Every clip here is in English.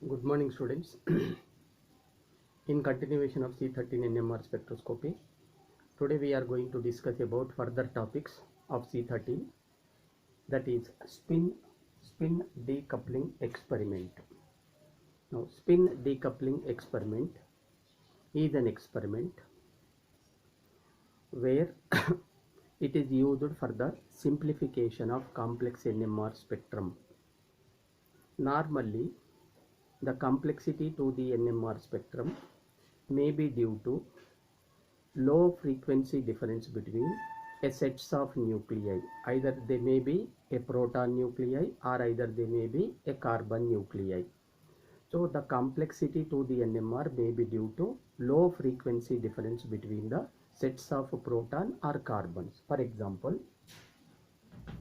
Good morning, students. In continuation of C13 NMR spectroscopy, today we are going to discuss about further topics of C13, that is spin decoupling experiment. Now, spin decoupling experiment is an experiment where it is used for the simplification of complex NMR spectrum. Normally, the complexity to the NMR spectrum may be due to low frequency difference between a sets of nuclei. Either they may be a proton nuclei or either they may be a carbon nuclei. So the complexity to the NMR may be due to low frequency difference between the sets of proton or carbons. For example,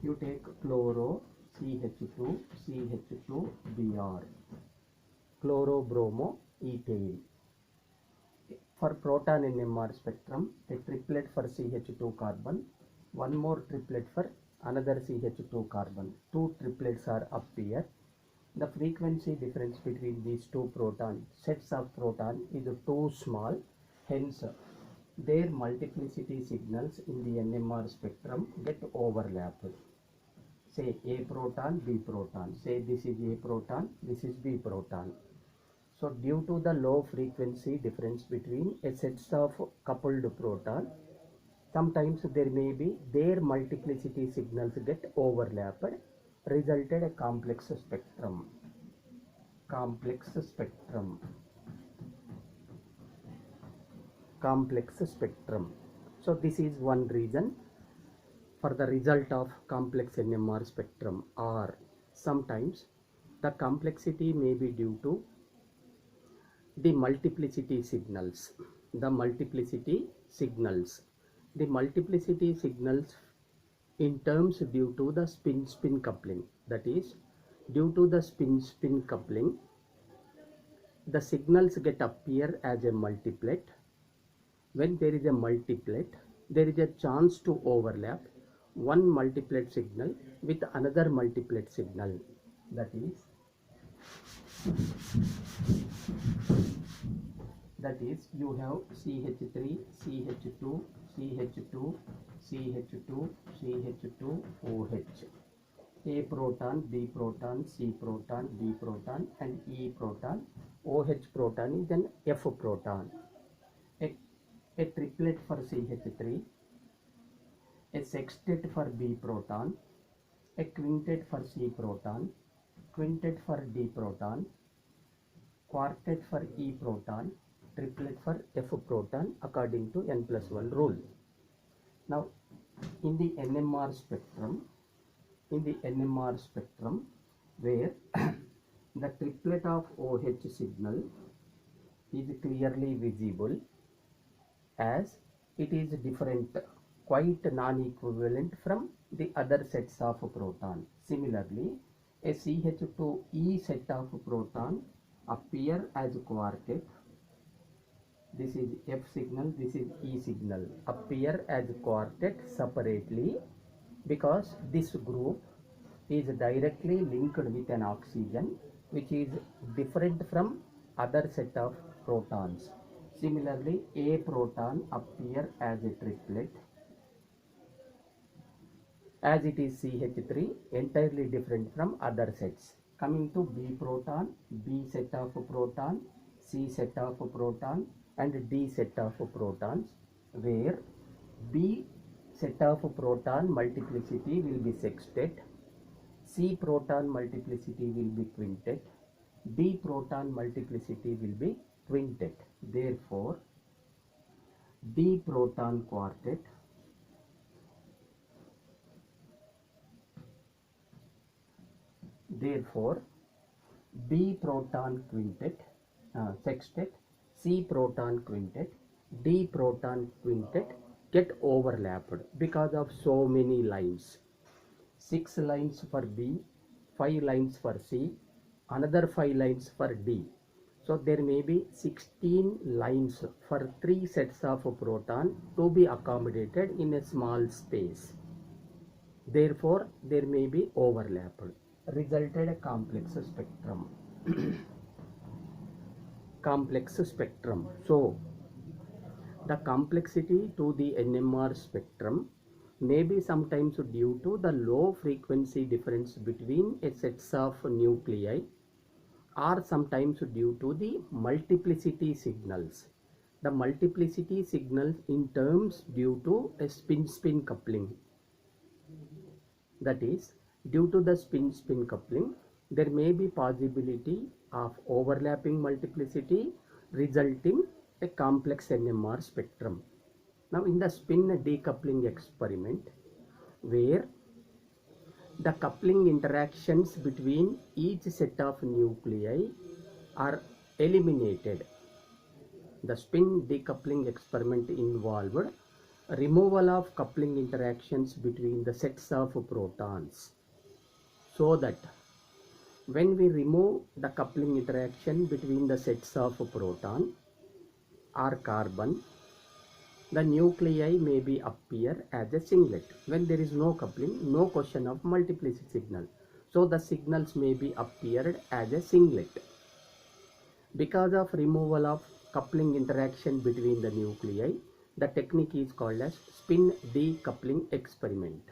you take chloro CH2 CH2 Br, chlorobromo ethane. For proton NMR spectrum, a triplet for CH2 carbon, one more triplet for another CH2 carbon. Two triplets are up here. The frequency difference between these two proton sets of proton is too small, hence their multiplicity signals in the NMR spectrum get overlapped. Say A proton, B proton. Say this is A proton, this is B proton. So due to the low frequency difference between a sets of coupled proton, sometimes there may be their multiplicity signals get overlapped, resulted a complex spectrum. Complex spectrum. So this is one reason for the result of complex NMR spectrum, or sometimes the complexity may be due to the multiplicity signals. The multiplicity signals in terms due to the spin coupling. That is, due to the spin coupling, the signals get appear as a multiplet. When there is a multiplet, there is a chance to overlap one multiplet signal with another multiplet signal. That is you have CH3, CH2, CH2, CH2, CH2, OH. A proton, B proton, C proton, D proton and E proton. OH proton is an F proton. A triplet for CH3, a sextet for B proton, a quintet for C proton, quintet for D proton, quartet for E proton, triplet for F proton according to n+1 rule. Now in the NMR spectrum, where the triplet of OH signal is clearly visible as it is different, quite non-equivalent from the other sets of proton. Similarly, a CH2E set of proton appear as quartet. This is F signal, this is E signal, appear as quartet separately because this group is directly linked with an oxygen which is different from other set of protons. Similarly, A proton appear as a triplet as it is CH3, entirely different from other sets. Coming to B proton, B set of proton, C set of proton and D set of protons, where B set of proton multiplicity will be sextet, C proton multiplicity will be quintet, D proton multiplicity will be quintet. Therefore, D proton quartet, B proton quintet, sextet, C proton quintet, D proton quintet get overlapped because of so many lines. 6 lines for B, 5 lines for C, another 5 lines for D. So there may be 16 lines for 3 sets of proton to be accommodated in a small space. Therefore, there may be overlap, resulted a complex spectrum. complex spectrum. So the complexity to the NMR spectrum may be sometimes due to the low frequency difference between a sets of nuclei, or sometimes due to the multiplicity signals. The multiplicity signals in terms due to a spin-spin coupling. That is, due to the spin-spin coupling, there may be possibility of overlapping multiplicity resulting a complex NMR spectrum. Now in the spin decoupling experiment, where the coupling interactions between each set of nuclei are eliminated, the spin decoupling experiment involved removal of coupling interactions between the sets of protons, so that when we remove the coupling interaction between the sets of proton or carbon, the nuclei may be appear as a singlet. When there is no coupling, no question of multiplicity signal, so the signals may be appeared as a singlet. Because of removal of coupling interaction between the nuclei, the technique is called as spin decoupling experiment.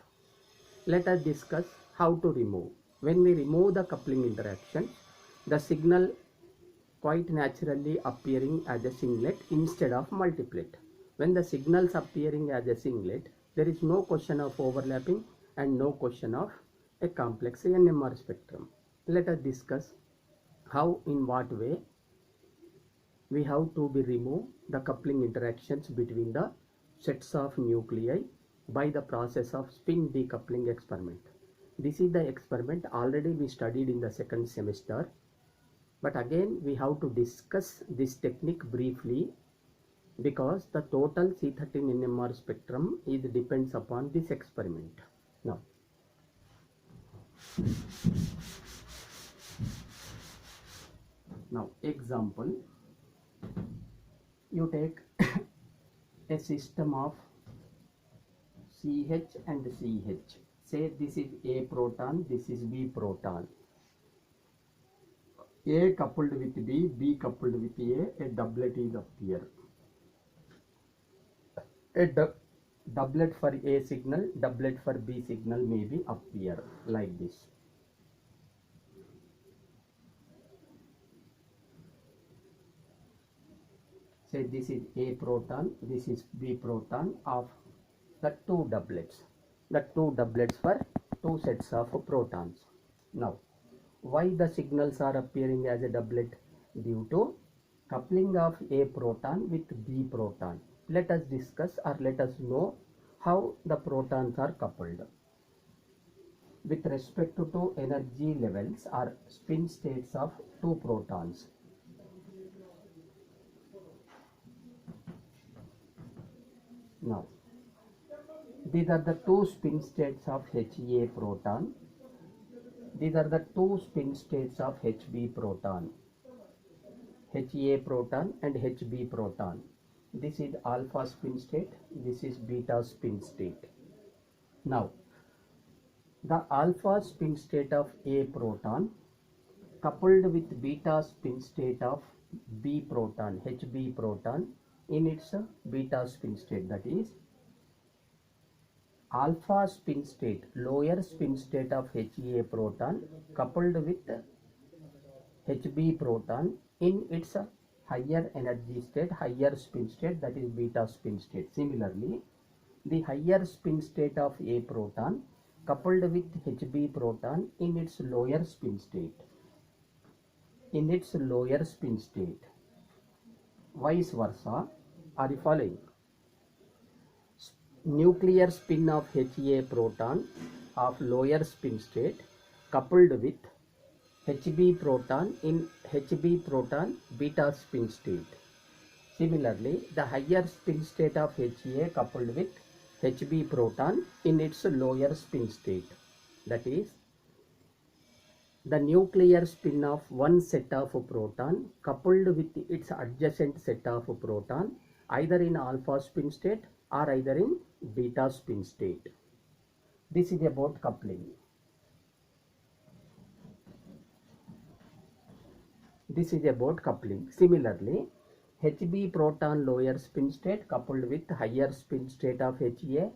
Let us discuss how to remove. When we remove the coupling interaction, the signal quite naturally appearing as a singlet instead of multiplet. When the signals appearing as a singlet, there is no question of overlapping and no question of a complex NMR spectrum. Let us discuss how, in what way we have to be remove the coupling interactions between the sets of nuclei by the process of spin decoupling experiment. This is the experiment already we studied in the second semester, but again we have to discuss this technique briefly, because the total C13 NMR spectrum is depends upon this experiment. Now example, you take a system of CH and CH. Say this is A proton, this is B proton. A coupled with B, B coupled with A doublet is appear. A doublet for A signal, doublet for B signal may be appear like this. Say this is A proton, this is B proton of the two doublets. The two doublets for two sets of protons. Now, why the signals are appearing as a doublet? Due to coupling of A proton with B proton. Let us discuss, or let us know how the protons are coupled. With respect to energy levels or spin states of two protons. Now, these are the two spin states of HA proton. These are the two spin states of HB proton. HA proton and HB proton. This is alpha spin state, this is beta spin state. Now, the alpha spin state of A proton coupled with beta spin state of B proton, HB proton, in its beta spin state, that is alpha spin state, lower spin state of HA proton coupled with HB proton in its higher energy state, higher spin state, that is beta spin state. Similarly, the higher spin state of A proton coupled with HB proton in its lower spin state. In its lower spin state. Vice versa, are you following? Nuclear spin of HA proton of lower spin state coupled with HB proton in HB proton beta spin state. Similarly, the higher spin state of HA coupled with HB proton in its lower spin state. That is, the nuclear spin of one set of proton coupled with its adjacent set of proton either in alpha spin state or either in beta spin state. This is about coupling. This is about coupling. Similarly, Hb proton lower spin state coupled with higher spin state of Ha,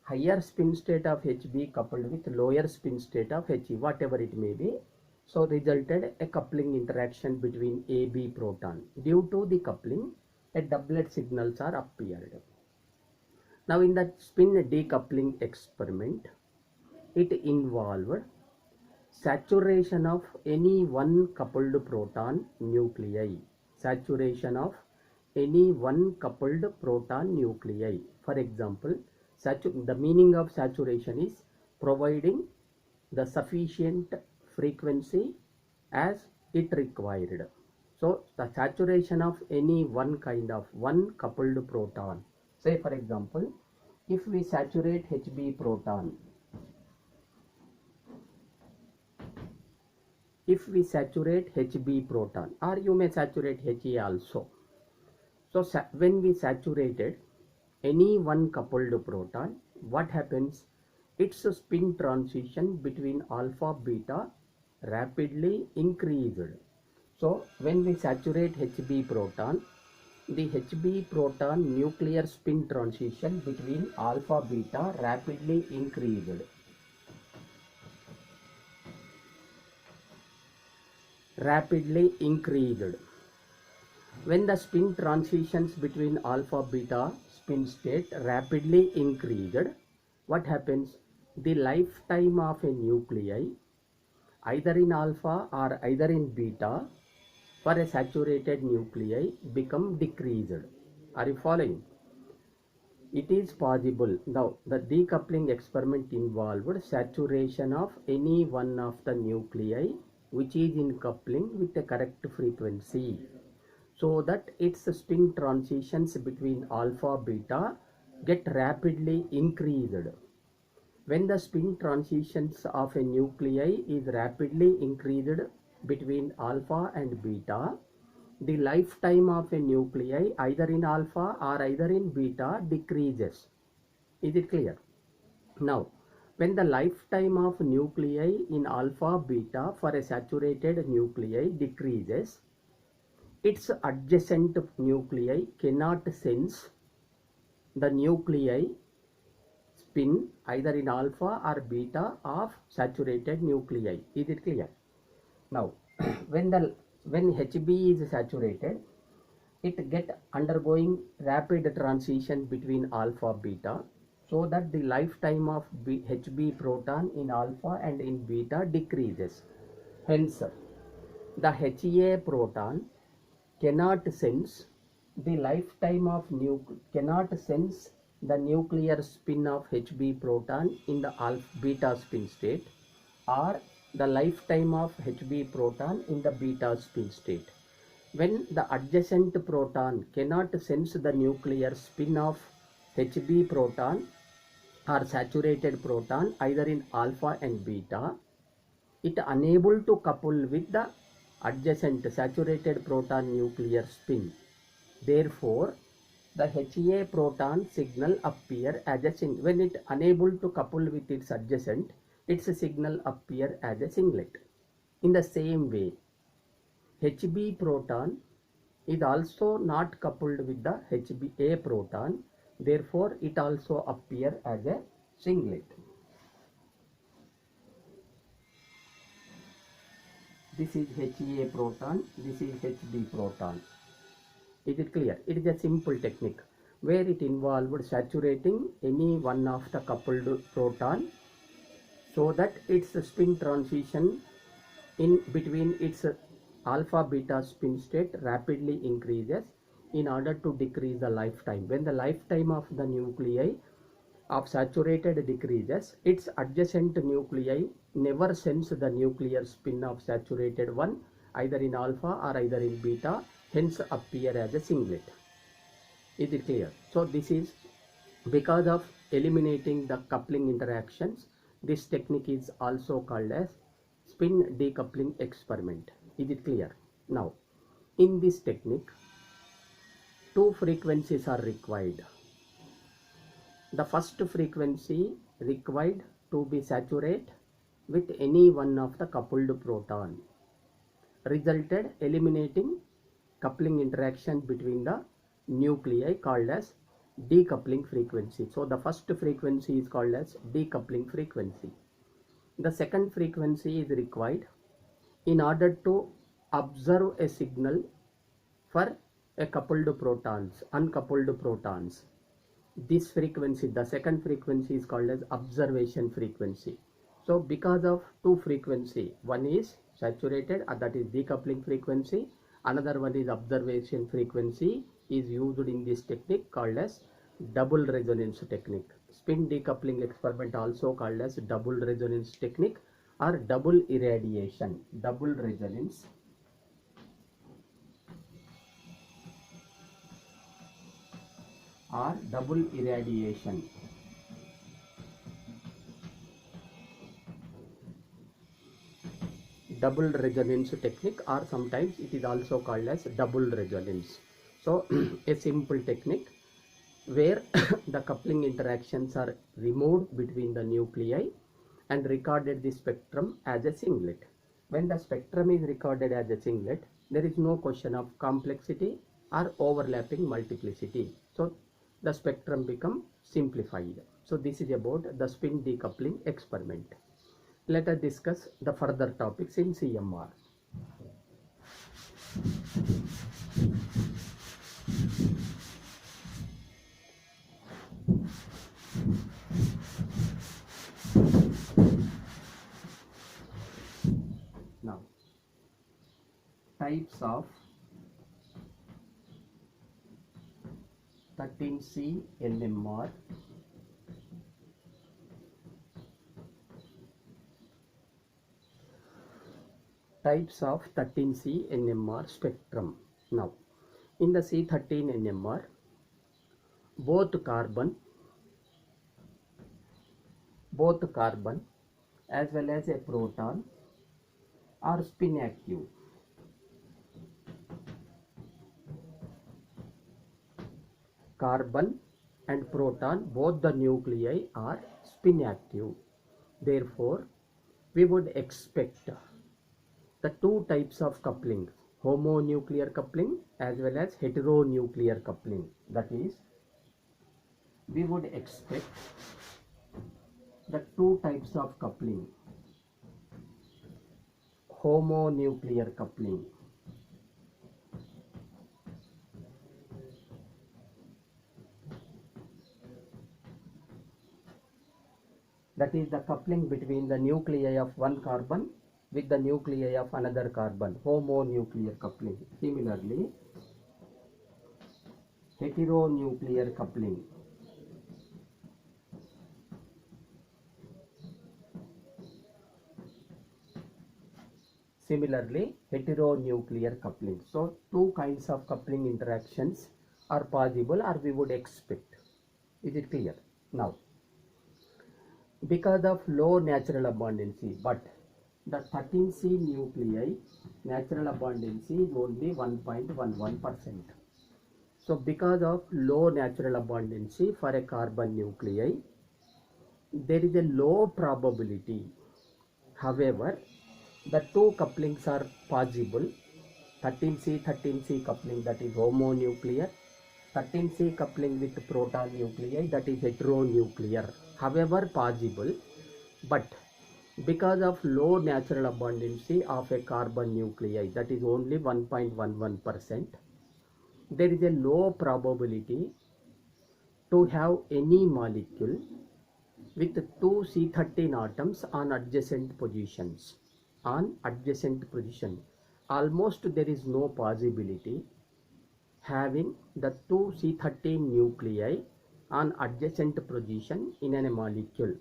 higher spin state of Hb coupled with lower spin state of He, whatever it may be. So resulted a coupling interaction between Ab proton. Due to the coupling, a doublet signals are appeared. Now in the spin decoupling experiment, it involved saturation of any one coupled proton nuclei. Saturation of any one coupled proton nuclei. For example, the meaning of saturation is providing the sufficient frequency as it required. So the saturation of any one coupled proton. Say for example, if we saturate Hb proton, if we saturate Hb proton, or you may saturate He also. So when we saturated any one coupled proton, what happens? Its spin transition between alpha beta rapidly increased. So when we saturate Hb proton, the Hb proton nuclear spin transition between alpha beta rapidly increased. When the spin transitions between alpha beta spin state rapidly increased, what happens? The lifetime of a nuclei, either in alpha or either in beta, for a saturated nuclei become decreased. Are you following? It is possible. Now the decoupling experiment involved saturation of any one of the nuclei which is in coupling with a correct frequency, so that its spin transitions between alpha beta get rapidly increased. When the spin transitions of a nuclei is rapidly increased between alpha and beta, the lifetime of a nuclei either in alpha or either in beta decreases. Is it clear? Now, when the lifetime of nuclei in alpha beta for a saturated nuclei decreases, its adjacent nuclei cannot sense the nuclei spin either in alpha or beta of saturated nuclei. Is it clear? Now, when Hb is saturated, it get undergoing rapid transition between alpha beta, so that the lifetime of Hb proton in alpha and in beta decreases. Hence, the Ha proton cannot sense the lifetime of cannot sense the nuclear spin of Hb proton in the alpha beta spin state, or the lifetime of Hb proton in the beta spin state. When the adjacent proton cannot sense the nuclear spin of Hb proton or saturated proton either in alpha and beta, it unable to couple with the adjacent saturated proton nuclear spin. Therefore, the Ha proton signal appear as a singlet. When it unable to couple with its adjacent, its signal appear as a singlet. In the same way, Hb proton is also not coupled with the Hba proton. Therefore, it also appear as a singlet. This is Ha proton, this is Hb proton. Is it clear? It is a simple technique where it involved saturating any one of the coupled proton, so that its spin transition in between its alpha beta spin state rapidly increases in order to decrease the lifetime. When the lifetime of the nuclei of saturated decreases, its adjacent nuclei never sense the nuclear spin of saturated one either in alpha or either in beta, hence appear as a singlet. Is it clear? So this is because of eliminating the coupling interactions. This technique is also called as spin decoupling experiment. Is it clear? Now, in this technique, two frequencies are required. The first frequency required to be saturated with any one of the coupled proton, resulted eliminating coupling interaction between the nuclei called as decoupling frequency. So the first frequency is called as decoupling frequency. The second frequency is required in order to observe a signal for a coupled protons, uncoupled protons. This frequency, the second frequency, is called as observation frequency. So because of two frequency, one is saturated, that is decoupling frequency, another one is observation frequency, is used in this technique called as double resonance technique. Spin decoupling experiment also called as double resonance technique or double irradiation, double resonance or double irradiation. Double resonance technique, or sometimes it is also called as double resonance. So a simple technique where the coupling interactions are removed between the nuclei and recorded the spectrum as a singlet. When the spectrum is recorded as a singlet, there is no question of complexity or overlapping multiplicity. So the spectrum become simplified. So this is about the spin decoupling experiment. Let us discuss the further topics in CMR. Now, types of 13C NMR. Types of 13C NMR spectrum. Now, in the C13 NMR, both carbon as well as a proton are spin active. Carbon and proton, both the nuclei are spin active. Therefore, we would expect the two types of coupling, homonuclear coupling as well as heteronuclear coupling. That is, we would expect the two types of coupling, homonuclear coupling that is the coupling between the nuclei of one carbon with the nuclei of another carbon, homonuclear coupling. Similarly, heteronuclear coupling. Heteronuclear coupling. So two kinds of coupling interactions are possible, or we would expect. Is it clear? Now, because of low natural abundancy, but the 13C nuclei natural abundancy is only 1.11%. So because of low natural abundancy for a carbon nuclei, there is a low probability. However, the two couplings are possible. 13C coupling, that is homonuclear, 13C coupling with proton nuclei, that is heteronuclear. However possible, but because of low natural abundancy of a carbon nuclei, that is only 1.11%, there is a low probability to have any molecule with two C13 atoms on adjacent positions. Almost there is no possibility having the two C13 nuclei on adjacent position in a molecule.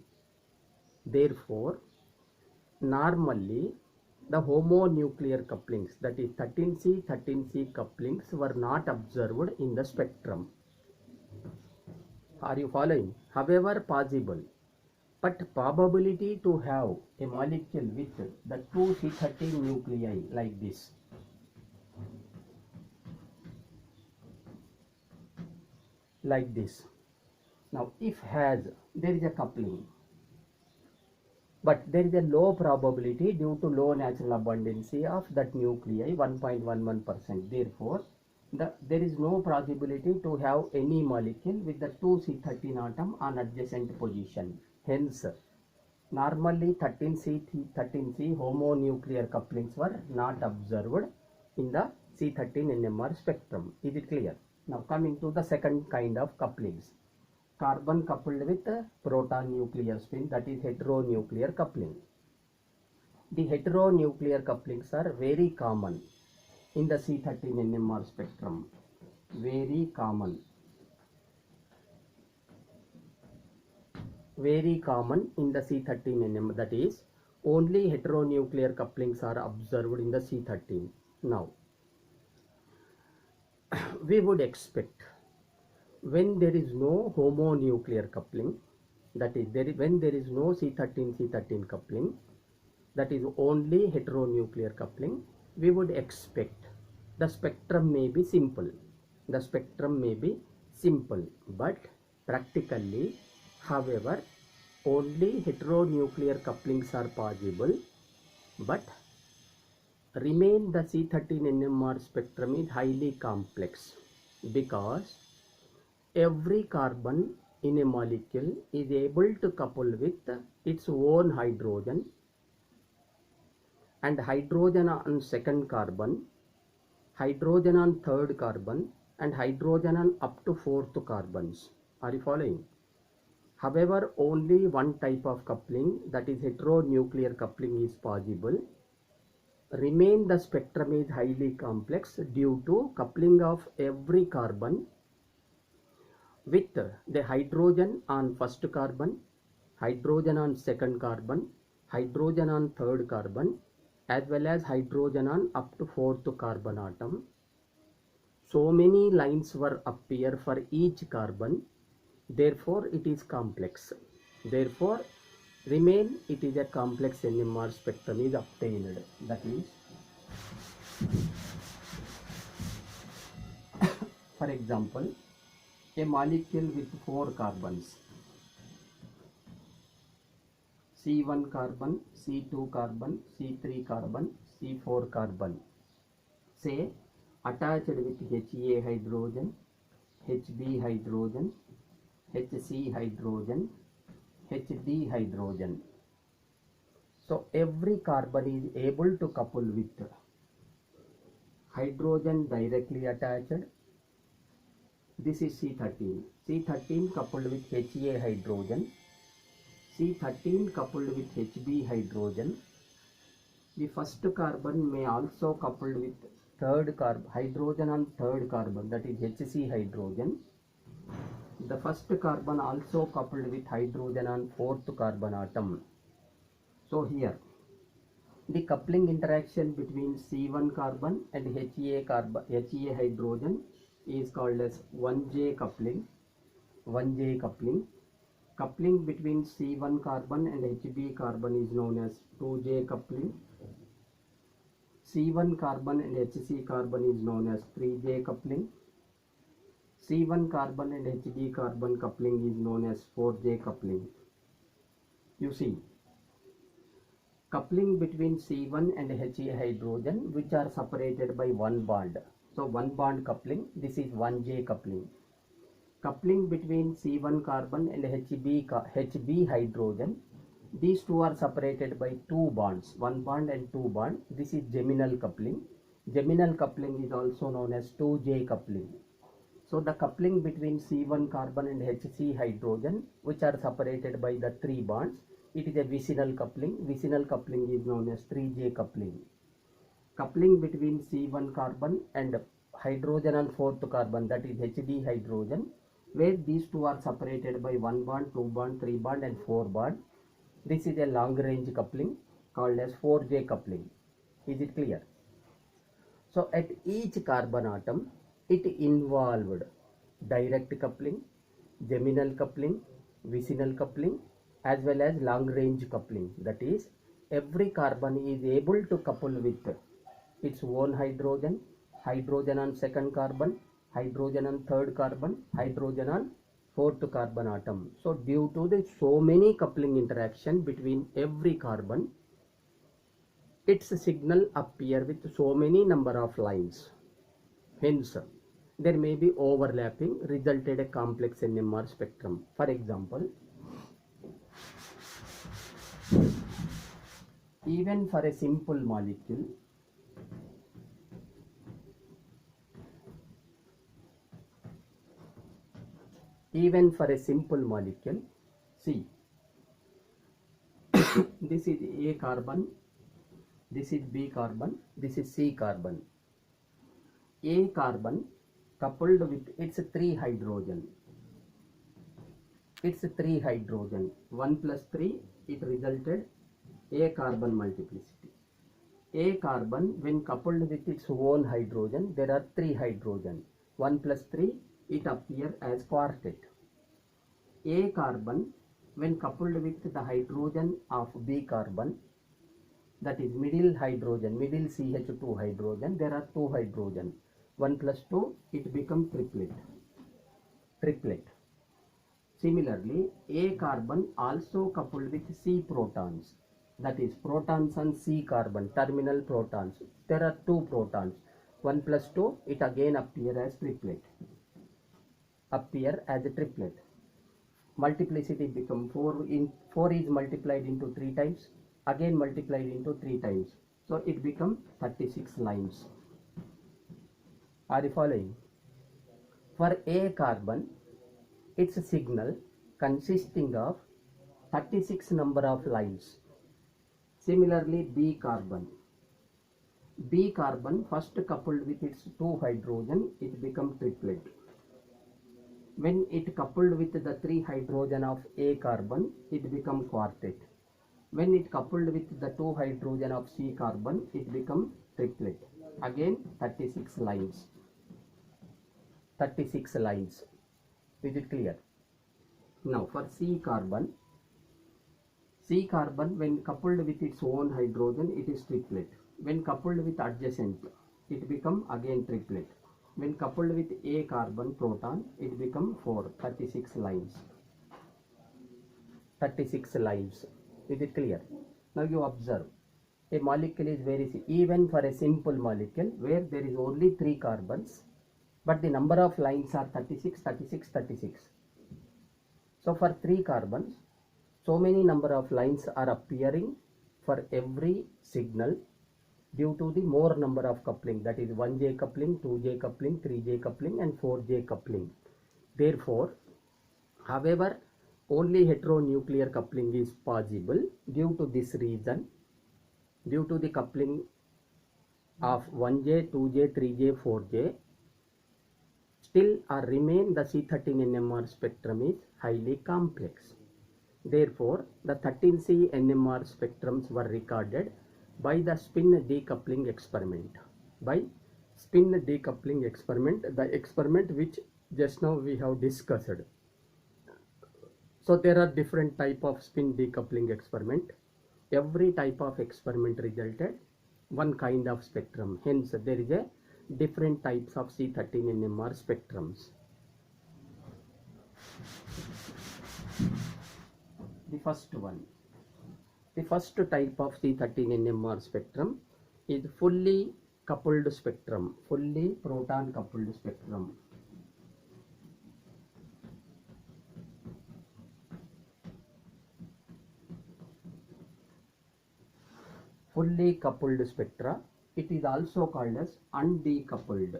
Therefore, normally the homonuclear couplings, that is 13C couplings, were not observed in the spectrum. Are you following? However possible, but probability to have a molecule with the two C13 nuclei like this, Now if there is a coupling, but there is a low probability due to low natural abundancy of that nuclei, 1.11%. Therefore, there is no possibility to have any molecule with the 2C13 atom on adjacent position. Hence, normally 13C homonuclear couplings were not observed in the C13 NMR spectrum. Is it clear? Now coming to the second kind of couplings. Carbon coupled with proton nuclear spin, that is heteronuclear coupling. The heteronuclear couplings are very common in the C13 NMR spectrum. Very common. Very common in the C13 NMR, that is only heteronuclear couplings are observed in the C13. Now, we would expect when there is no homonuclear coupling, that is when there is no C13 coupling, that is only heteronuclear coupling, we would expect the spectrum may be simple. The spectrum may be simple, but practically, however, only heteronuclear couplings are possible, but remain the C13 NMR spectrum is highly complex, because every carbon in a molecule is able to couple with its own hydrogen, and hydrogen on second carbon, hydrogen on third carbon, and hydrogen on up to fourth carbons. Are you following? However, only one type of coupling, that is heteronuclear coupling, is possible. Remain the spectrum is highly complex due to coupling of every carbon with the hydrogen on first carbon, hydrogen on second carbon, hydrogen on third carbon, as well as hydrogen on up to fourth carbon atom. So many lines were appear for each carbon, therefore it is complex. Therefore, remain it is a complex NMR spectrum is obtained. That is, for example, a molecule with 4 carbons, C1 carbon, C2 carbon, C3 carbon, C4 carbon, say attached with HA hydrogen, HB hydrogen, HC hydrogen, HD hydrogen. So every carbon is able to couple with hydrogen directly attached. This is C13. C13 coupled with HA hydrogen. C13 coupled with HB hydrogen. The first carbon may also coupled with third carbon, hydrogen on third carbon, that is HC hydrogen. The first carbon also coupled with hydrogen on fourth carbon atom. So here, the coupling interaction between C1 carbon and HA hydrogen is called as 1J coupling. 1J coupling. Coupling between C1 carbon and HB carbon is known as 2J coupling. C1 carbon and HC carbon is known as 3J coupling. C1 carbon and HB carbon coupling is known as 4J coupling. You see, coupling between C1 and HA hydrogen, which are separated by one bond. So one bond coupling, this is 1J coupling. Coupling between C1 carbon and HB hydrogen, these two are separated by two bonds, one bond and two bond. This is geminal coupling. Geminal coupling is also known as 2J coupling. So the coupling between C1 carbon and HC hydrogen, which are separated by the three bonds, it is a vicinal coupling. Vicinal coupling is known as 3J coupling. Coupling between C1 carbon and hydrogen on fourth carbon, that is HD hydrogen, where these two are separated by one bond, two bond, three bond and four bond. This is a long range coupling called as 4J coupling. Is it clear? So at each carbon atom, it involved direct coupling, geminal coupling, vicinal coupling, as well as long range coupling. That is, every carbon is able to couple with its own hydrogen, hydrogen on second carbon, hydrogen on third carbon, hydrogen on fourth carbon atom. So due to the so many coupling interaction between every carbon, its signal appear with so many number of lines. Hence, there may be overlapping, resulted a complex NMR spectrum. For example, even for a simple molecule, see, this is A carbon, this is B carbon, this is C carbon. A carbon coupled with its 3 hydrogen. 1 plus 3, it resulted A carbon multiplicity. A carbon, when coupled with its own hydrogen, there are 3 hydrogen. 1 plus 3, it appears as quartet. A carbon, when coupled with the hydrogen of B carbon, that is middle hydrogen, middle CH2 hydrogen, there are 2 hydrogen. 1 plus 2, it becomes triplet. Similarly, A carbon also coupled with C protons, that is protons on C carbon, terminal protons. There are 2 protons. 1 plus 2, it again appear as a triplet. Multiplicity become 4 is multiplied into 3 times, again multiplied into 3 times. So it becomes 36 lines. Are you following? For A carbon, its signal consisting of 36 number of lines. Similarly, B carbon first coupled with its 2 hydrogen, it becomes triplet. When it coupled with the 3 hydrogen of A carbon, it becomes quartet. When it coupled with the 2 hydrogen of C carbon, it becomes triplet. Again 36 lines. Is it clear? Now for C carbon, when coupled with its own hydrogen, it is triplet. When coupled with adjacent, it becomes again triplet. When coupled with A carbon proton, it becomes 36 lines. 36 lines. Is it clear? Now you observe, a molecule is very, even for a simple molecule where there is only 3 carbons, but the number of lines are 36. So for 3 carbons, so many number of lines are appearing for every signal due to the more number of coupling, that is 1J coupling, 2J coupling, 3J coupling and 4J coupling. Therefore, however, only heteronuclear coupling is possible due to this reason, due to the coupling of 1J, 2J, 3J, 4J, still or remain the C13 NMR spectrum is highly complex. Therefore, the 13C NMR spectrums were recorded by the spin decoupling experiment. The experiment which just now we have discussed. So there are different type of spin decoupling experiment. Every type of experiment resulted one kind of spectrum. Hence, there is a different types of C13 NMR spectrums. The first type of C13 NMR spectrum is fully coupled spectrum, fully proton coupled spectrum. Fully coupled spectra, it is also called as undecoupled.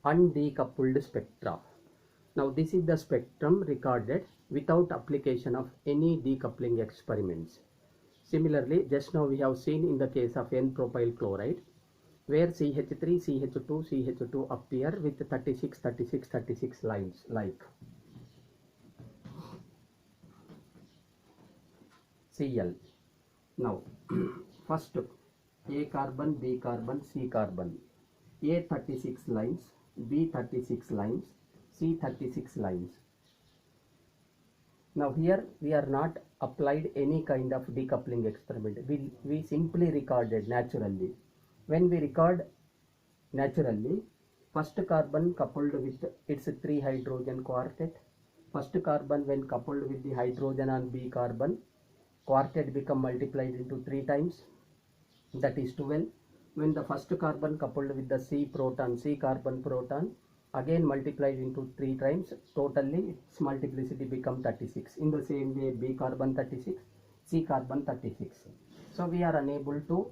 Undecoupled spectra. Now this is the spectrum recorded without application of any decoupling experiments. Similarly, just now we have seen in the case of N-propyl chloride, where CH3, CH2, CH2 appear with 36 lines like Cl. Now, first A carbon, B carbon, C carbon. A 36 lines, B 36 lines, C 36 lines. Now here we are not applied any kind of decoupling experiment. We simply recorded naturally. When we record naturally, first carbon coupled with its 3 hydrogen quartet, first carbon when coupled with the hydrogen on B carbon, quartet become multiplied into 3 times, that is 12. When the first carbon coupled with the C proton, C carbon proton, again multiplied into 3 times, totally its multiplicity become 36. In the same way, B carbon 36, C carbon 36. So we are unable to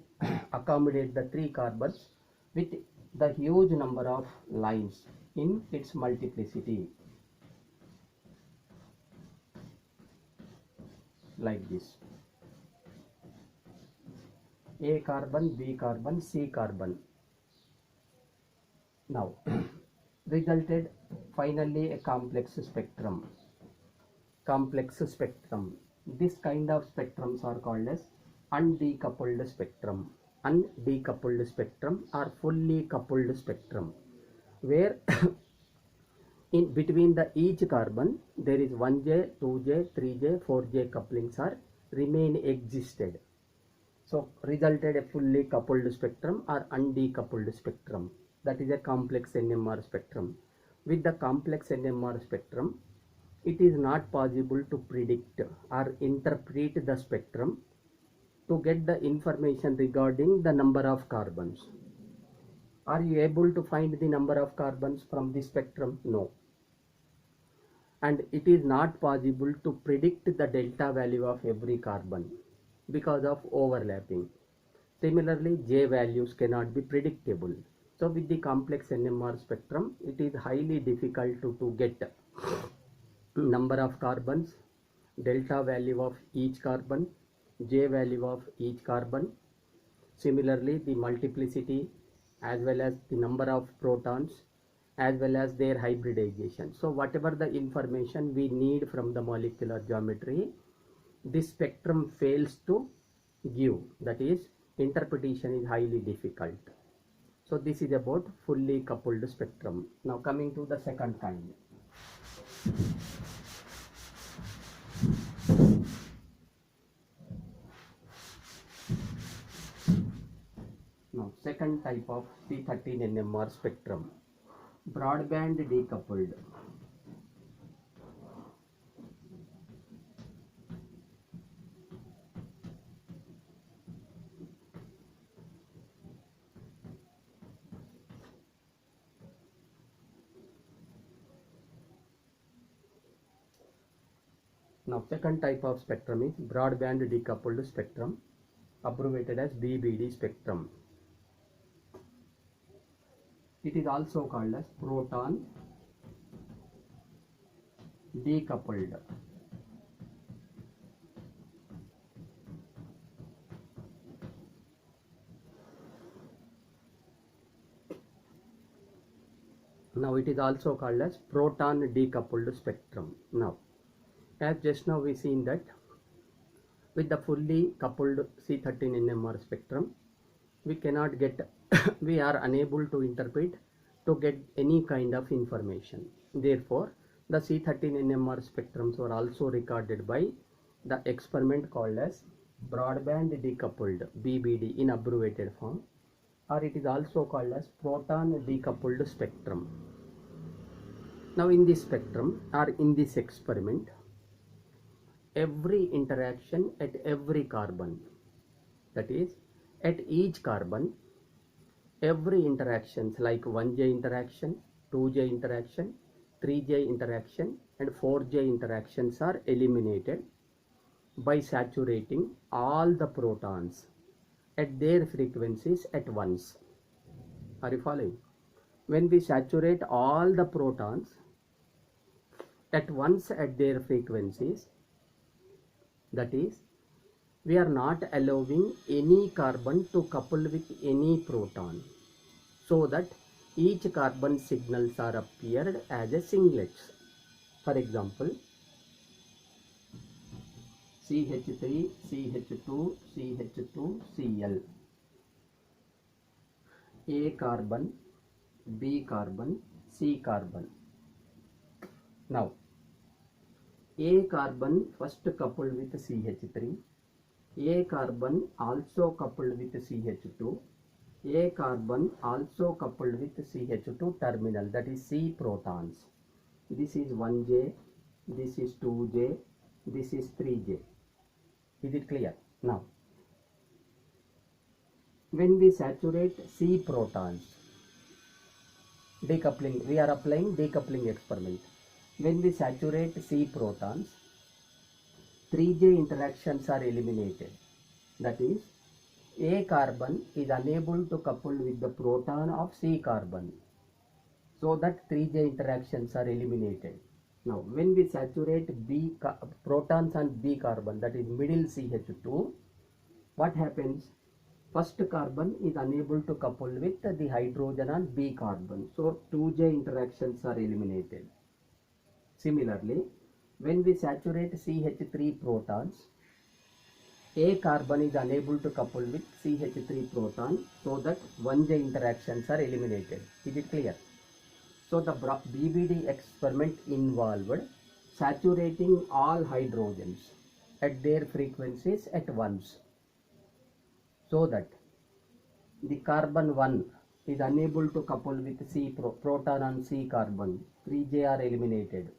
accommodate the 3 carbons with the huge number of lines in its multiplicity, like this: A carbon, B carbon, C carbon. Now resulted finally a complex spectrum. Complex spectrum. This kind of spectrums are called as undecoupled spectrum. Undecoupled spectrum or fully coupled spectrum, where in between the each carbon there is 1J, 2J, 3J, 4J couplings are remain existed. So resulted a fully coupled spectrum or undecoupled spectrum. That is a complex NMR spectrum. With the complex NMR spectrum, it is not possible to predict or interpret the spectrum to get the information regarding the number of carbons. Are you able to find the number of carbons from the spectrum? No. And it is not possible to predict the delta value of every carbon because of overlapping. Similarly, J values cannot be predictable. So with the complex NMR spectrum, it is highly difficult to get number of carbons, delta value of each carbon, J value of each carbon. Similarly, the multiplicity as well as the number of protons as well as their hybridization. So whatever the information we need from the molecular geometry, this spectrum fails to give. That is, interpretation is highly difficult. So this is about fully coupled spectrum. Now coming to the second kind. Now second type of C13 NMR spectrum, broadband decoupled. Now second type of spectrum is broadband decoupled spectrum, abbreviated as BBD spectrum. It is also called as proton decoupled. Now it is also called as proton decoupled spectrum. Now, as just now we seen that with the fully coupled C13 NMR spectrum, we cannot get, we are unable to interpret to get any kind of information. Therefore, the C13 NMR spectrums were also recorded by the experiment called as broadband decoupled BBD in abbreviated form, or it is also called as proton decoupled spectrum. Now in this spectrum or in this experiment, every interaction at every carbon, that is at each carbon, every interactions like 1J interaction, 2J interaction, 3J interaction and 4J interactions are eliminated by saturating all the protons at their frequencies at once. Are you following? When we saturate all the protons at once at their frequencies, that is, we are not allowing any carbon to couple with any proton, so that each carbon signals are appeared as a singlets. For example, CH3, CH2, CH2, Cl. A carbon, B carbon, C carbon. Now, A carbon first coupled with CH3, A carbon also coupled with CH2, A carbon also coupled with CH2 terminal, that is C protons. This is 1J, this is 2J, this is 3J. Is it clear? Now, when we saturate C protons, decoupling, we are applying decoupling experiment. When we saturate C protons, 3J interactions are eliminated. That is, A carbon is unable to couple with the proton of C carbon, so that 3J interactions are eliminated. Now, when we saturate protons on B carbon, that is middle CH2, what happens? First carbon is unable to couple with the hydrogen on B carbon, so 2J interactions are eliminated. Similarly, when we saturate CH3 protons, A carbon is unable to couple with CH3 proton, so that 1J interactions are eliminated. Is it clear? So the BBD experiment involved saturating all hydrogens at their frequencies at once, so that the carbon 1 is unable to couple with proton on C carbon, 3J are eliminated.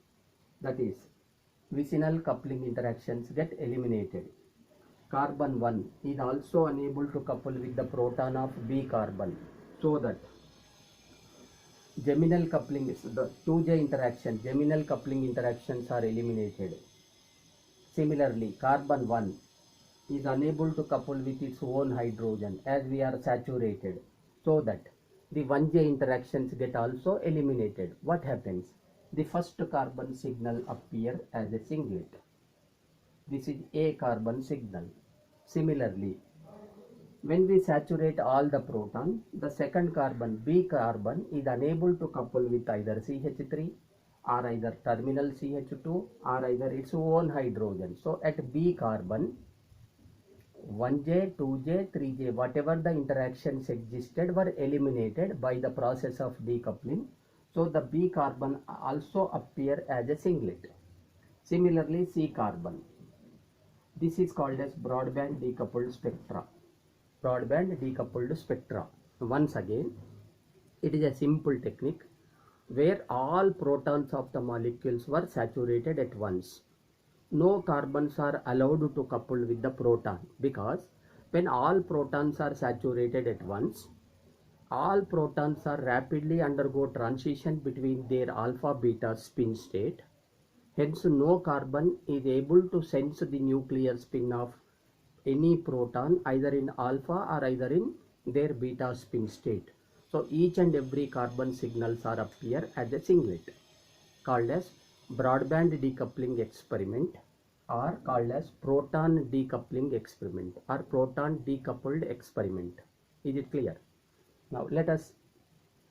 That is, vicinal coupling interactions get eliminated. Carbon 1 is also unable to couple with the proton of B carbon, so that geminal coupling is the 2J interaction, geminal coupling interactions are eliminated. Similarly, carbon 1 is unable to couple with its own hydrogen as we are saturated, so that the 1J interactions get also eliminated. What happens? The first carbon signal appear as a singlet. This is A carbon signal. Similarly, when we saturate all the proton, the second carbon, B carbon, is unable to couple with either CH3 or either terminal CH2 or either its own hydrogen. So at B carbon, 1J, 2J, 3J, whatever the interactions existed were eliminated by the process of decoupling. So the B carbon also appear as a singlet. Similarly, C carbon. This is called as broadband decoupled spectra. Broadband decoupled spectra. Once again, it is a simple technique where all protons of the molecules were saturated at once. No carbons are allowed to couple with the proton, because when all protons are saturated at once, all protons are rapidly undergo transition between their alpha beta spin state. Hence, no carbon is able to sense the nuclear spin of any proton either in alpha or either in their beta spin state. So each and every carbon signals are appear as a singlet, called as broadband decoupling experiment, or called as proton decoupling experiment, or proton decoupled experiment. Is it clear? Now let us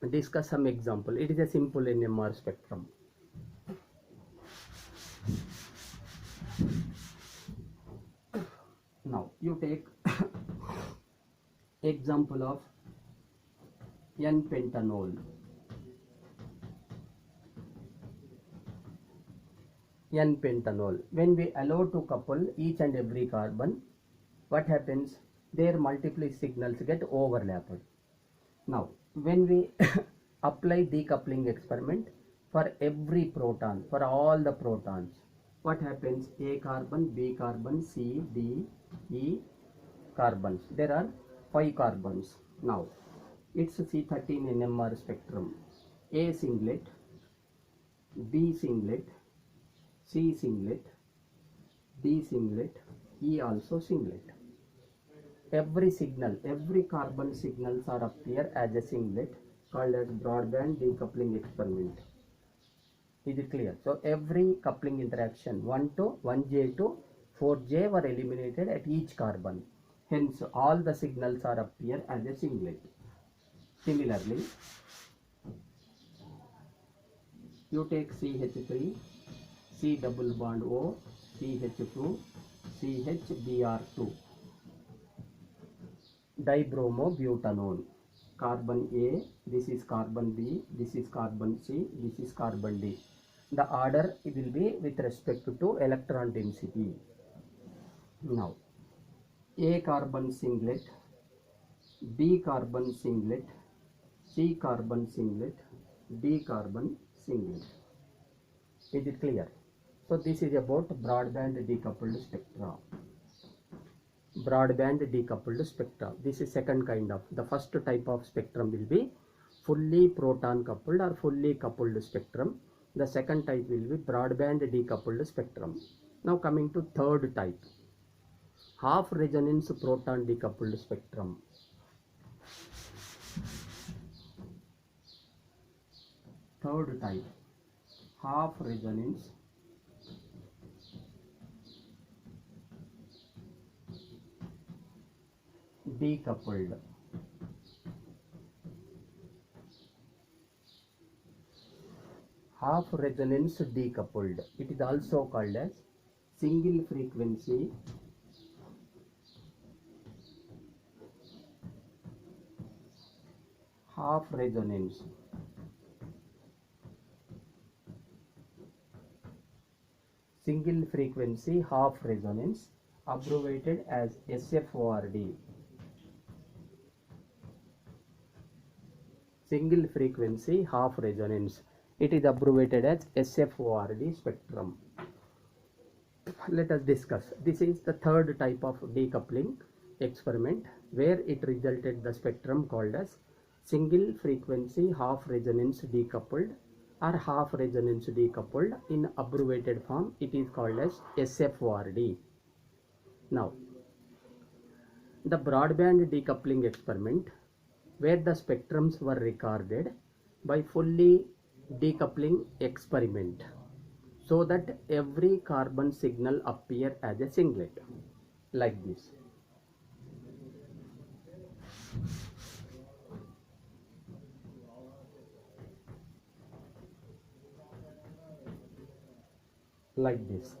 discuss some example. It is a simple NMR spectrum. Now you take example of N-pentanol. N-pentanol. When we allow to couple each and every carbon, what happens? Their multiple signals get overlapped. Now, when we apply decoupling experiment for every proton, for all the protons, what happens? A carbon, B carbon, C, D, E carbons. There are 5 carbons. Now, it's C13 NMR spectrum. A singlet, B singlet, C singlet, D singlet, E also singlet. Every signal, every carbon signals are appear as a singlet, called as broadband decoupling experiment. Is it clear? So every coupling interaction 1J to 4J were eliminated at each carbon. Hence all the signals are appear as a singlet. Similarly, you take CH3, C double bond O, CH2, CHBr2. Dibromobutanone. Carbon A, this is carbon B, this is carbon C, this is carbon D. The order it will be with respect to electron density. Now, A carbon singlet, B carbon singlet, C carbon singlet, D carbon singlet. Is it clear? So this is about broadband decoupled spectra. Broadband decoupled spectra. This is second kind of. The first type of spectrum will be fully proton coupled or fully coupled spectrum. The second type will be broadband decoupled spectrum. Now coming to third type, half resonance proton decoupled spectrum. Third type, half resonance decoupled. Half resonance decoupled. It is also called as single frequency half resonance. Single frequency half resonance, abbreviated as SFORD. Single frequency half resonance. It is abbreviated as SFORD spectrum. Let us discuss. This is the third type of decoupling experiment where it resulted the spectrum called as single frequency half resonance decoupled or half resonance decoupled. In abbreviated form it is called as SFORD. Now the broadband decoupling experiment where the spectrums were recorded by fully decoupling experiment, so that every carbon signal appear as a singlet like this. Like this.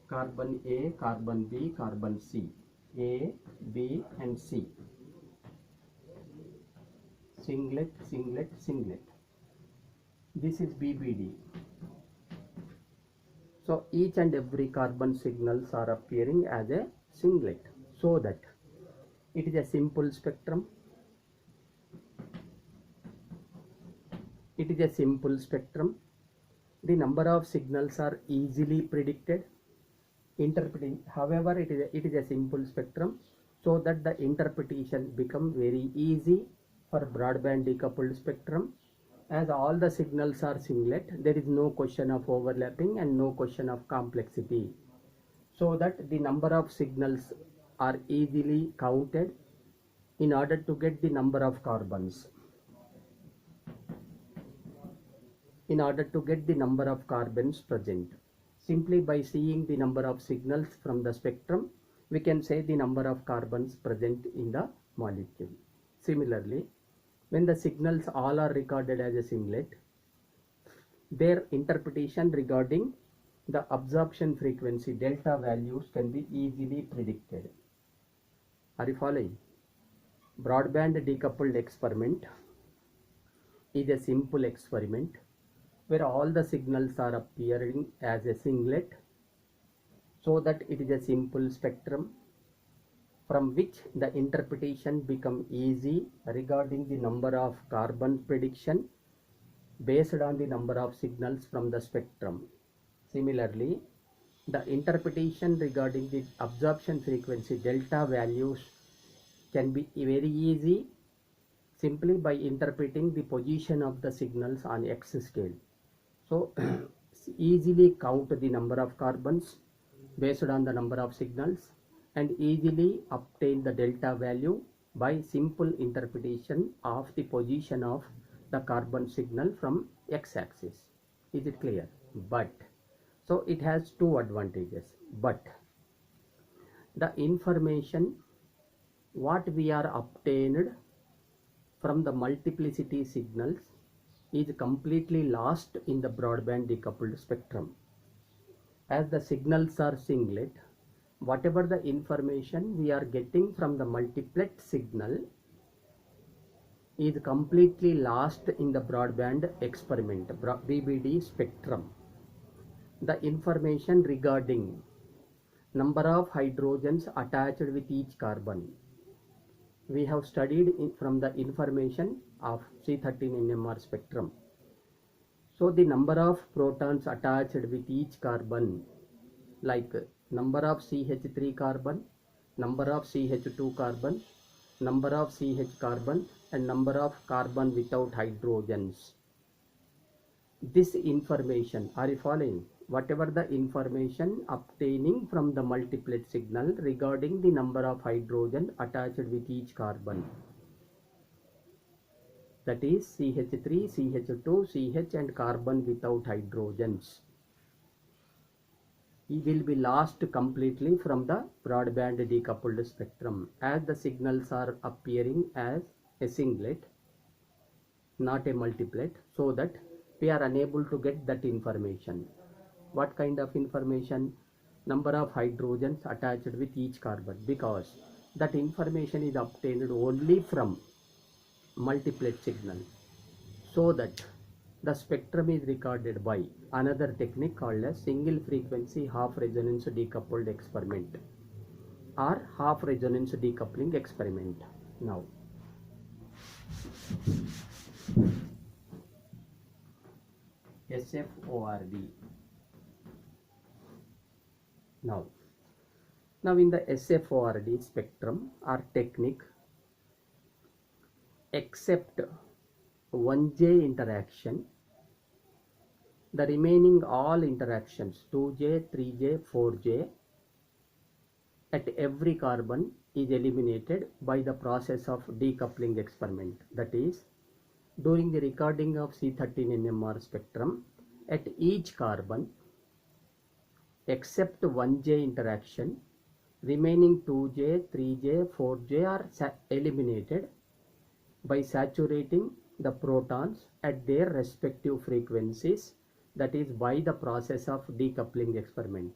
Carbon A, carbon B, carbon C. A, B and C. Singlet, singlet, singlet. This is BBD. So each and every carbon signals are appearing as a singlet, so that it is a simple spectrum. It is a simple spectrum. The number of signals are easily predicted. However, it is a simple spectrum, so that the interpretation become very easy for broadband decoupled spectrum. As all the signals are singlet, there is no question of overlapping and no question of complexity, so that the number of signals are easily counted in order to get the number of carbons. In order to get the number of carbons present, simply by seeing the number of signals from the spectrum, we can say the number of carbons present in the molecule. Similarly, when the signals all are recorded as a singlet, their interpretation regarding the absorption frequency delta values can be easily predicted. Are you following? Broadband decoupled experiment is a simple experiment where all the signals are appearing as a singlet, so that it is a simple spectrum from which the interpretation become easy regarding the number of carbon prediction based on the number of signals from the spectrum. Similarly, the interpretation regarding the absorption frequency delta values can be very easy simply by interpreting the position of the signals on X scale. So easily count the number of carbons based on the number of signals and easily obtain the delta value by simple interpretation of the position of the carbon signal from X axis. Is it clear? But so it has two advantages. But the information what we are obtained from the multiplicity signals is completely lost in the broadband decoupled spectrum. As the signals are singlet, whatever the information we are getting from the multiplet signal is completely lost in the broadband experiment, BBD spectrum. The information regarding number of hydrogens attached with each carbon, we have studied from the information of C13 NMR spectrum. So the number of protons attached with each carbon, like number of CH3 carbon, number of CH2 carbon, number of CH carbon, and number of carbon without hydrogens. This information, are you following? Whatever the information obtaining from the multiplet signal regarding the number of hydrogen attached with each carbon, that is CH3, CH2, CH and carbon without hydrogens, it will be lost completely from the broadband decoupled spectrum, as the signals are appearing as a singlet, not a multiplet, so that we are unable to get that information. What kind of information? Number of hydrogens attached with each carbon, because that information is obtained only from multiplet signal, so that the spectrum is recorded by another technique called as single frequency half resonance decoupled experiment or half resonance decoupling experiment. Now SFORD. Now in the SFORD spectrum or technique, except 1J interaction, the remaining all interactions 2J, 3J, 4J at every carbon is eliminated by the process of decoupling experiment. That is, during the recording of C13 NMR spectrum, at each carbon except 1J interaction, remaining 2J, 3J, 4J are eliminated by saturating the protons at their respective frequencies, that is by the process of decoupling experiment.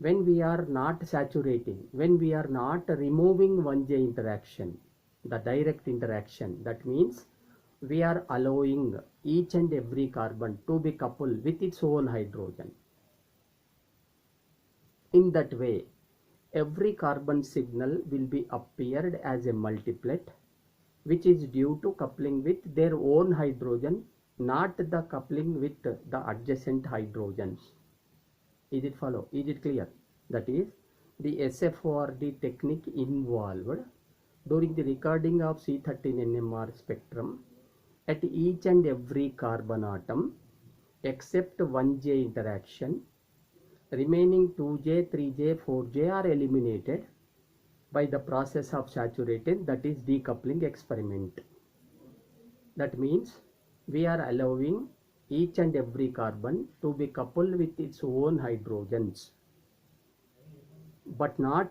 When we are not saturating, when we are not removing 1J interaction, the direct interaction, that means we are allowing each and every carbon to be coupled with its own hydrogen. In that way, every carbon signal will be appeared as a multiplet, which is due to coupling with their own hydrogen, not the coupling with the adjacent hydrogens. Is it follow? Is it clear? That is, the SFORD technique involved during the recording of C13 NMR spectrum at each and every carbon atom except 1J interaction, remaining 2J, 3J, 4J are eliminated by the process of saturating, that is decoupling experiment. That means we are allowing each and every carbon to be coupled with its own hydrogens, but not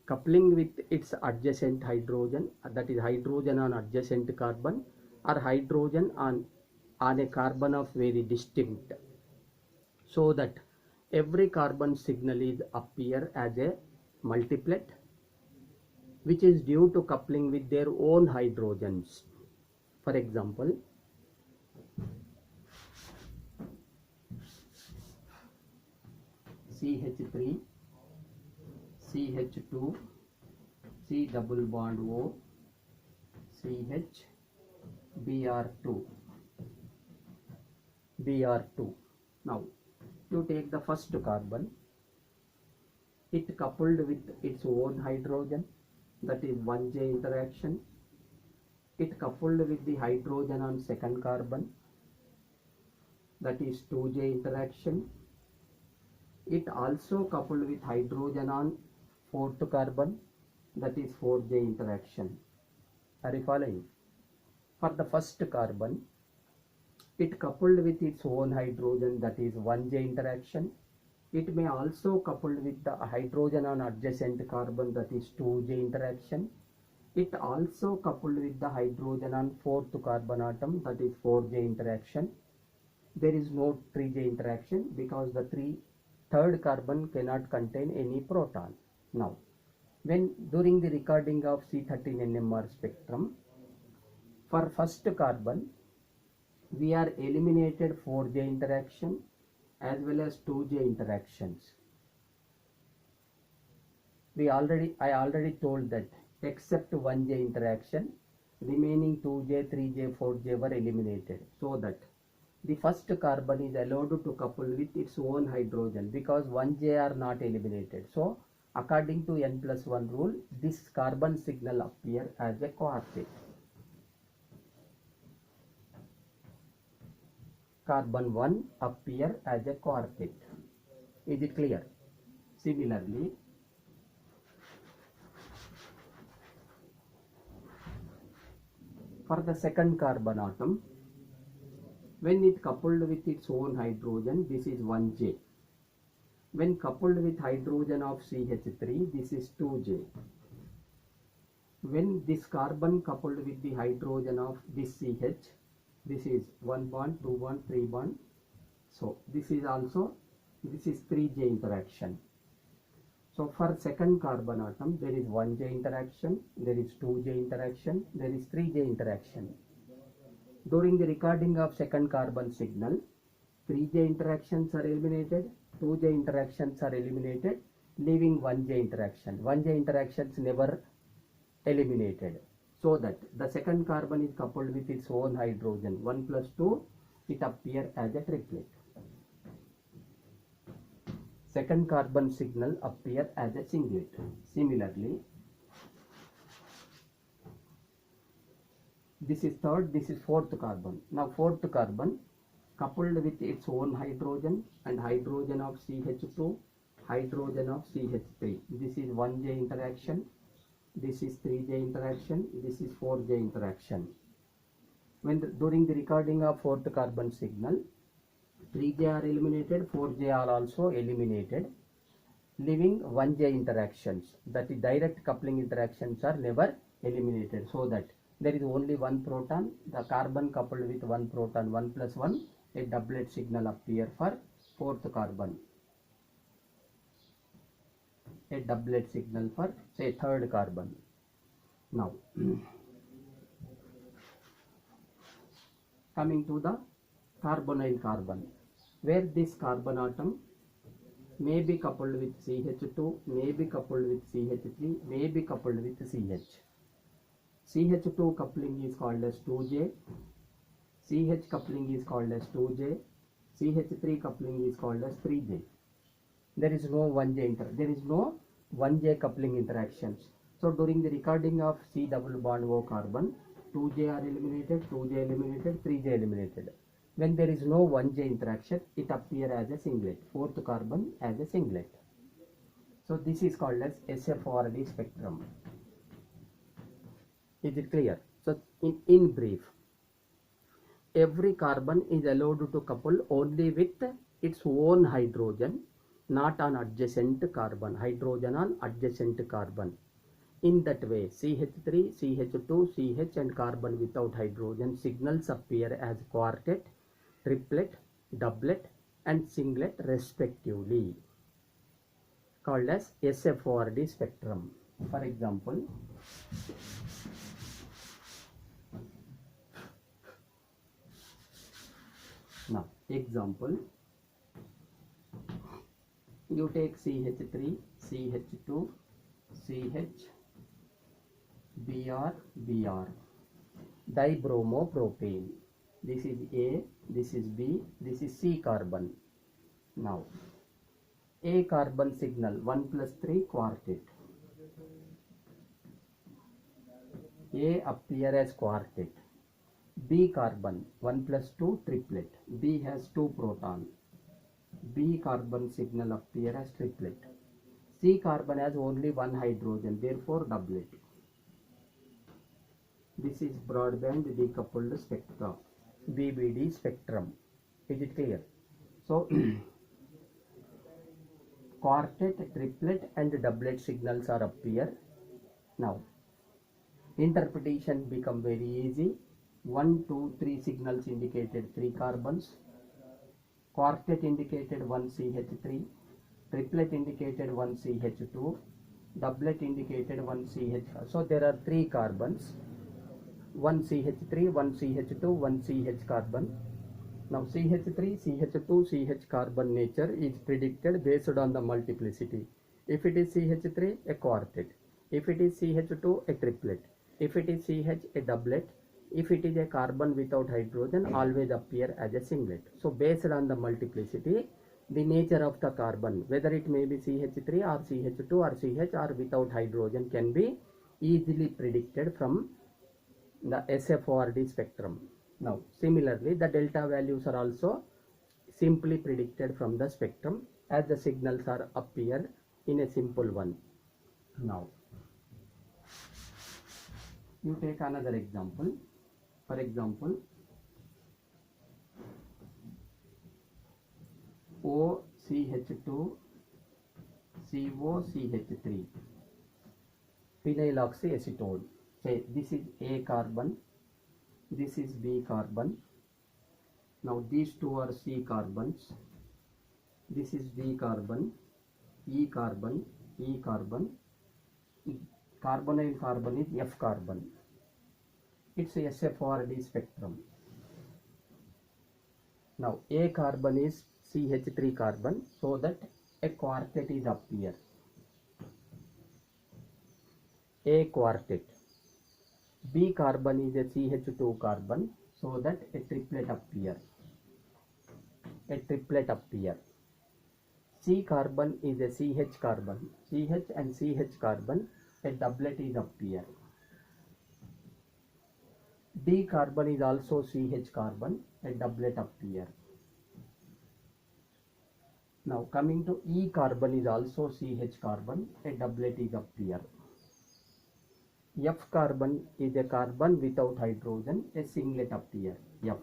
coupling with its adjacent hydrogen, that is hydrogen on adjacent carbon or hydrogen on a carbon of very distinct, so that every carbon signal is appear as a multiplet, which is due to coupling with their own hydrogens. For example, CH3, CH2, C double bond O, CH, Br2. Now, you take the first carbon, it coupled with its own hydrogen, that is 1J interaction. It coupled with the hydrogen on second carbon, that is 2J interaction. It also coupled with hydrogen on fourth carbon, that is 4J interaction. Are you following? For the first carbon, it coupled with its own hydrogen, that is 1J interaction. It may also couple with the hydrogen on adjacent carbon, that is 2J interaction. It also coupled with the hydrogen on fourth carbon atom, that is 4J interaction. There is no 3J interaction because the third carbon cannot contain any proton. Now, when during the recording of C13 NMR spectrum, for first carbon, we are eliminated 4J interaction as well as 2J interactions. I already told that except 1J interaction, remaining 2J, 3J, 4J were eliminated, so that the first carbon is allowed to couple with its own hydrogen because 1J are not eliminated. So according to n plus 1 rule, this carbon signal appear as a quartet. Carbon 1 appear as a quartet. Is it clear? Similarly, for the second carbon atom, when it coupled with its own hydrogen, this is 1J. When coupled with hydrogen of CH3, this is 2J. When this carbon coupled with the hydrogen of this CH, this is 1 bond, 2 bond, 3 bond. So this is 3J interaction. So for second carbon atom, there is 1J interaction, there is 2J interaction, there is 3J interaction. During the recording of second carbon signal, 3J interactions are eliminated, 2J interactions are eliminated, leaving 1J interaction. 1J interactions never eliminated. So that the second carbon is coupled with its own hydrogen, 1 plus 2, it appears as a triplet. Second carbon signal appear as a singlet. Similarly, this is third, this is fourth carbon. Now fourth carbon coupled with its own hydrogen and hydrogen of CH2, hydrogen of CH3. This is 1J interaction, this is 3J interaction, this is 4J interaction. During the recording of fourth carbon signal, 3J are eliminated, 4J are also eliminated, leaving 1J interactions. That is, direct coupling interactions are never eliminated, so that there is only one proton, the carbon coupled with one proton, 1 plus 1, a doublet signal appear for fourth carbon. A doublet signal for, say, third carbon. Now, coming to the carbonyl carbon, where this carbon atom may be coupled with CH2, may be coupled with CH3, may be coupled with CH. CH2 coupling is called as 2J, CH coupling is called as 2J, CH3 coupling is called as 3J. There is no 1J coupling interactions. So during the recording of C double bond O carbon, 2J are eliminated, 2J eliminated, 3J eliminated. When there is no 1J interaction, it appears as a singlet, fourth carbon as a singlet. So this is called as SFRD spectrum. Is it clear? So in brief, every carbon is allowed to couple only with its own hydrogen, not on adjacent carbon, hydrogen on adjacent carbon. In that way, CH3, CH2, CH and carbon without hydrogen signals appear as quartet, triplet, doublet and singlet respectively, called as SFRD spectrum. For example, now example, you take CH3, CH2, CH, Br, Br, dibromopropane. This is A, this is B, this is C carbon. Now, A carbon signal 1 plus 3 quartet. A appear as quartet. B carbon 1 plus 2 triplet. B has 2 proton. B carbon signal appear as triplet. C carbon has only one hydrogen, therefore doublet. This is broadband decoupled spectra, BBD spectrum. Is it clear? So quartet, triplet and doublet signals are appear. Now interpretation become very easy. 1, 2, 3 signals indicated 3 carbons. Quartet indicated 1 CH3. Triplet indicated 1 CH2. Doublet indicated 1 CH. So there are 3 carbons. 1 CH3, 1 CH2, 1 CH carbon. Now CH3, CH2, CH carbon nature is predicted based on the multiplicity. If it is CH3, a quartet. If it is CH2, a triplet. If it is CH, a doublet. If it is a carbon without hydrogen, always appear as a singlet. So based on the multiplicity, the nature of the carbon, whether it may be CH3 or CH2 or CH or without hydrogen, can be easily predicted from the SFORD spectrum. Now, similarly, the delta values are also simply predicted from the spectrum as the signals are appear in a simple one. Now, you take another example. For example, OCH2 COCH3 phenyloxyacetone. Say this is A carbon, this is B carbon. Now these two are C carbons. This is D carbon, E carbon, E carbon. Carbonyl carbon is F carbon. It's a SFORD spectrum. Now A carbon is CH3 carbon, so that a quartet is appear. A quartet. B carbon is a CH2 carbon, so that a triplet appear. A triplet appear. C carbon is a CH carbon. CH and CH carbon, a doublet is appear. D carbon is also CH carbon, a doublet appear. Now coming to E carbon is also CH carbon, a doublet is appear. F carbon is a carbon without hydrogen, a singlet appear. F.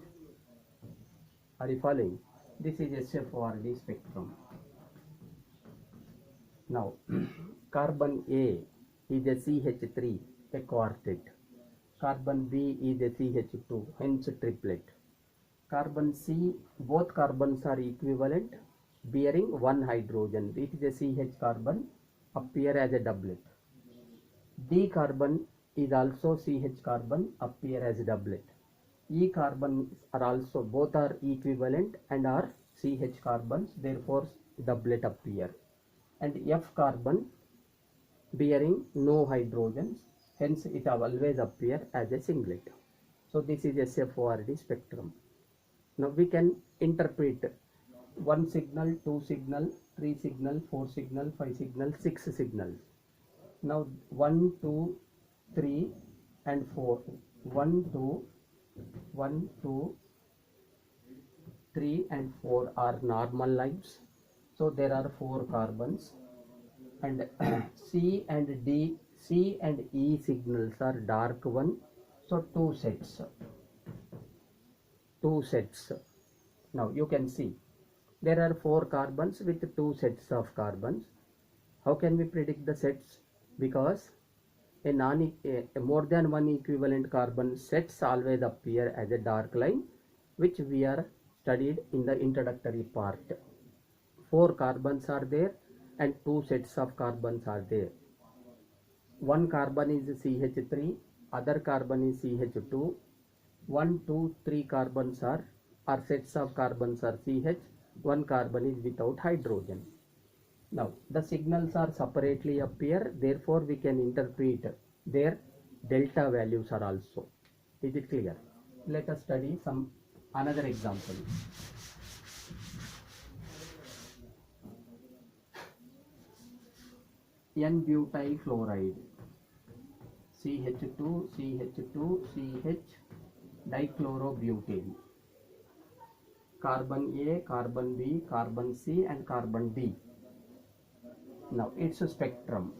Are you following? This is SFORD spectrum. Now, carbon A is a CH3, a quartet. Carbon B is a CH2, hence triplet. Carbon C, both carbons are equivalent, bearing one hydrogen. It is a CH carbon, appear as a doublet. D carbon is also CH carbon, appear as a doublet. E carbons are also, both are equivalent and are CH carbons, therefore doublet appear. And F carbon bearing no hydrogens, hence it always appear as a singlet. So this is SFORD spectrum. Now we can interpret 1 signal, 2 signal, 3 signal, 4 signal, 5 signal, 6 signals. Now 1, 2, 3 and 4. 1, 2, 3 and 4 are normal lines. So there are 4 carbons, and C and D, C and E signals are dark one. So 2 sets. 2 sets. Now you can see there are 4 carbons with 2 sets of carbons. How can we predict the sets? Because a more than one equivalent carbon sets always appear as a dark line, which we are studied in the introductory part. 4 carbons are there and 2 sets of carbons are there. One carbon is CH3, other carbon is CH2. 1, 2, 3 carbons are sets of carbons are CH. One carbon is without hydrogen. Now the signals are separately appear, therefore we can interpret their delta values are also. Is it clear? Let us study some another example. N-butyl fluoride, CH2, CH2, CH, dichlorobutane. Carbon A, carbon B, carbon C and carbon D. Now it's a spectrum.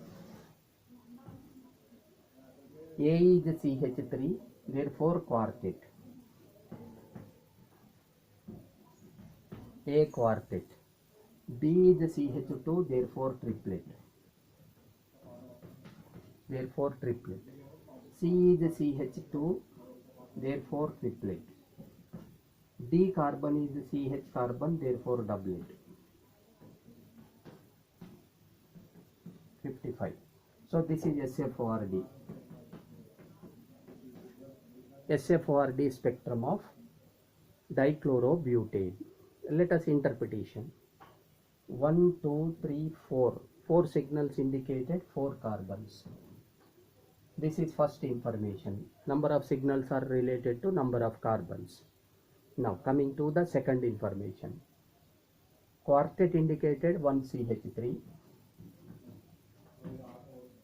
A is CH3, therefore quartet. A quartet. B is CH2, therefore triplet. Therefore triplet. C is CH2, therefore triplet. D carbon is CH carbon, therefore doublet. 55. So this is SFORD. SFORD spectrum of dichlorobutane. Let us interpretation. 1, 2, 3, 4. 4 signals indicated 4 carbons. This is first information. Number of signals are related to number of carbons. Now coming to the second information. Quartet indicated 1CH3.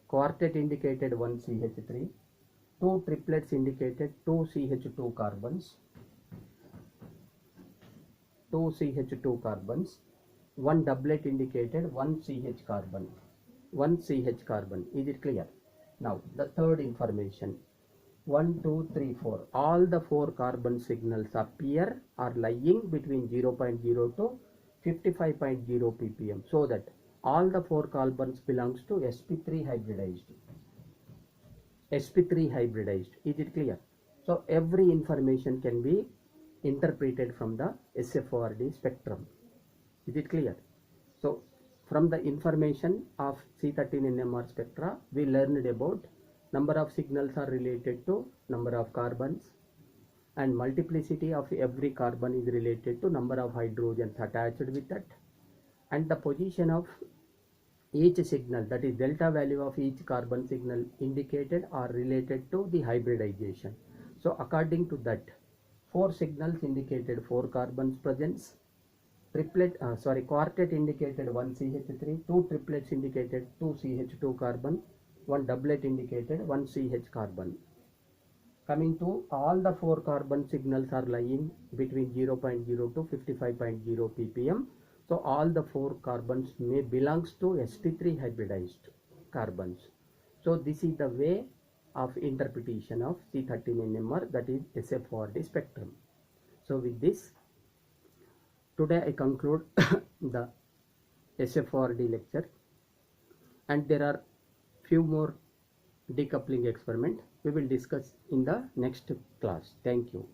Quartet indicated 1CH3. Two triplets indicated 2CH2 carbons. 2CH2 carbons. One doublet indicated 1CH carbon. 1CH carbon. Is it clear? Now the third information. 1, 2, 3, 4. All the 4 carbon signals appear are lying between 0.0 to 55.0 ppm, so that all the 4 carbons belongs to sp3 hybridized. sp3 hybridized. Is it clear? So every information can be interpreted from the SFORD spectrum. Is it clear? So from the information of C13NMR spectra, we learned about number of signals are related to number of carbons, and multiplicity of every carbon is related to number of hydrogens attached with that, and the position of each signal, that is delta value of each carbon signal indicated, are related to the hybridization. So according to that, 4 signals indicated 4 carbons presence. Quartet indicated 1CH3, 2 triplets indicated 2CH2 carbon, 1 doublet indicated 1CH carbon. Coming to all the 4 carbon signals are lying between 0.0 to 55.0 ppm. So all the 4 carbons may belongs to sp3 hybridized carbons. So this is the way of interpretation of C13NMR, that is SFORD spectrum. So with this, today I conclude the SFORD lecture, and there are few more decoupling experiment we will discuss in the next class. Thank you.